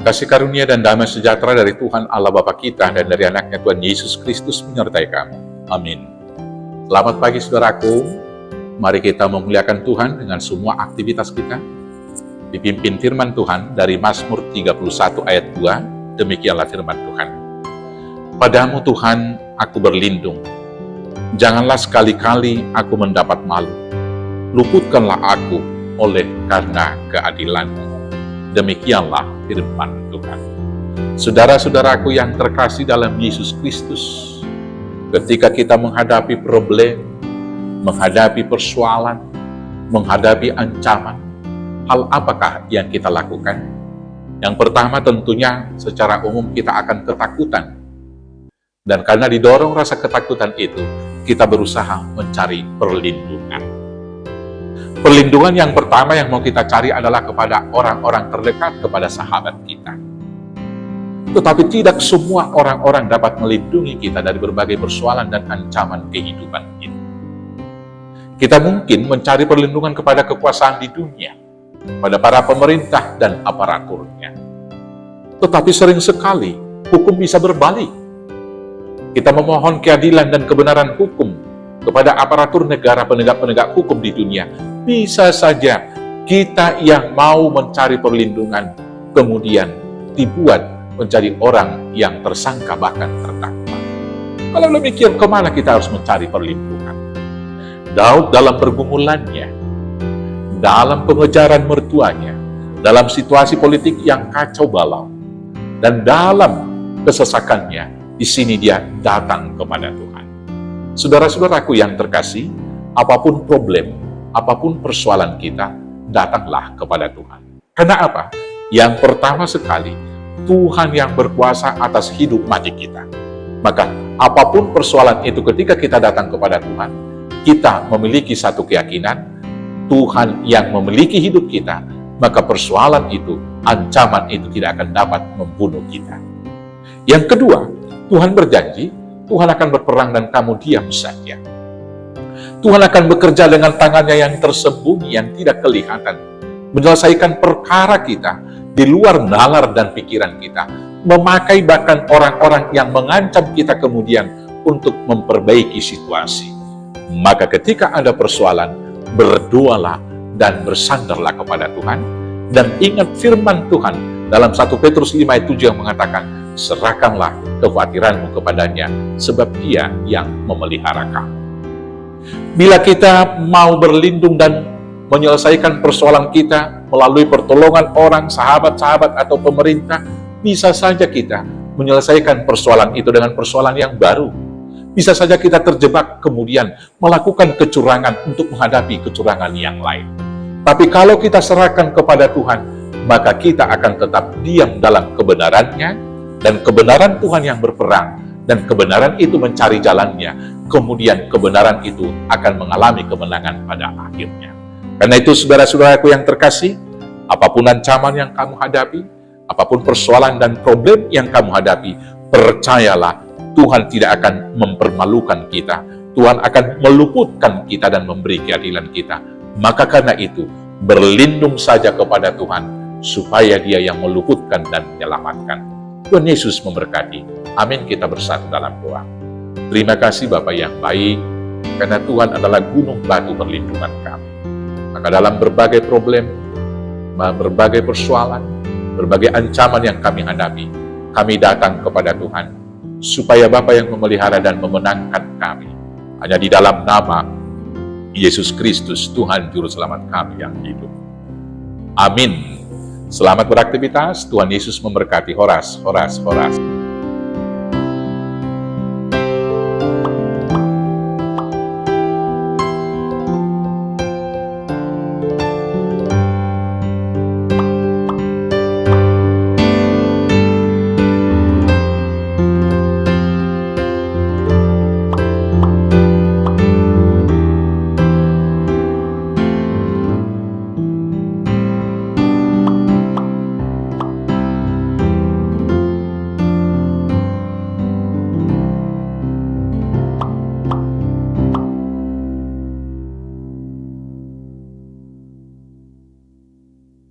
Kasih karunia dan damai sejahtera dari Tuhan Allah Bapa kita dan dari anaknya Tuhan Yesus Kristus menyertai kamu. Amin. Selamat pagi saudaraku. Mari kita memuliakan Tuhan dengan semua aktivitas kita. Dipimpin firman Tuhan dari Mazmur 31 ayat 2. Demikianlah firman Tuhan. Padamu Tuhan aku berlindung. Janganlah sekali-kali aku mendapat malu. Luputkanlah aku oleh karena keadilan-Mu. Demikianlah firman Tuhan. Saudara-saudaraku yang terkasih dalam Yesus Kristus, ketika kita menghadapi problem, menghadapi persoalan, menghadapi ancaman, hal apakah yang kita lakukan? Yang pertama tentunya secara umum kita akan ketakutan. Dan karena didorong rasa ketakutan itu, kita berusaha mencari perlindungan. Perlindungan yang pertama yang mau kita cari adalah kepada orang-orang terdekat, kepada sahabat kita. Tetapi tidak semua orang-orang dapat melindungi kita dari berbagai persoalan dan ancaman kehidupan ini. Kita mungkin mencari perlindungan kepada kekuasaan di dunia, pada para pemerintah dan aparaturnya. Tetapi sering sekali hukum bisa berbalik. Kita memohon keadilan dan kebenaran hukum kepada aparatur negara, penegak-penegak hukum di dunia. Bisa saja kita yang mau mencari perlindungan kemudian dibuat menjadi orang yang tersangka bahkan terdakwa. Kalau demikian, kemana kita harus mencari perlindungan? Daud dalam pergumulannya, dalam pengejaran mertuanya, dalam situasi politik yang kacau balau, dan dalam kesesakannya, di sini dia datang kepada Tuhan. Saudara-saudaraku yang terkasih, apapun problem, apapun persoalan kita, datanglah kepada Tuhan. Karena apa? Yang pertama sekali, Tuhan yang berkuasa atas hidup mati kita. Maka, apapun persoalan itu ketika kita datang kepada Tuhan, kita memiliki satu keyakinan, Tuhan yang memiliki hidup kita, maka persoalan itu, ancaman itu tidak akan dapat membunuh kita. Yang kedua, Tuhan berjanji, Tuhan akan berperang dan kamu diam saja. Tuhan akan bekerja dengan tangannya yang tersembunyi, yang tidak kelihatan, menyelesaikan perkara kita di luar nalar dan pikiran kita, memakai bahkan orang-orang yang mengancam kita kemudian untuk memperbaiki situasi. Maka ketika ada persoalan, berdoalah dan bersandarlah kepada Tuhan, dan ingat firman Tuhan dalam 1 Petrus 5 ayat 7 yang mengatakan, serahkanlah kekhawatiranmu kepadanya, sebab Dia yang memelihara kamu. Bila kita mau berlindung dan menyelesaikan persoalan kita melalui pertolongan orang, sahabat-sahabat atau pemerintah, bisa saja kita menyelesaikan persoalan itu dengan persoalan yang baru. Bisa saja kita terjebak kemudian melakukan kecurangan untuk menghadapi kecurangan yang lain. Tapi kalau kita serahkan kepada Tuhan, maka kita akan tetap diam dalam kebenarannya, dan kebenaran Tuhan yang berperang, dan kebenaran itu mencari jalannya, kemudian kebenaran itu akan mengalami kemenangan pada akhirnya. Karena itu saudara-saudaraku yang terkasih, apapun ancaman yang kamu hadapi, apapun persoalan dan problem yang kamu hadapi, percayalah Tuhan tidak akan mempermalukan kita. Tuhan akan meluputkan kita dan memberi keadilan kita. Maka karena itu, berlindung saja kepada Tuhan, supaya Dia yang meluputkan dan menyelamatkan. Tuhan Yesus memberkati. Amin. Kita bersatu dalam doa. Terima kasih Bapa yang baik, karena Tuhan adalah gunung batu perlindungan kami. Maka dalam berbagai problem, berbagai persoalan, berbagai ancaman yang kami hadapi, kami datang kepada Tuhan, supaya Bapa yang memelihara dan memenangkan kami. Hanya di dalam nama Yesus Kristus, Tuhan Juru Selamat kami yang hidup. Amin. Selamat beraktivitas, Tuhan Yesus memberkati. Horas, horas, horas.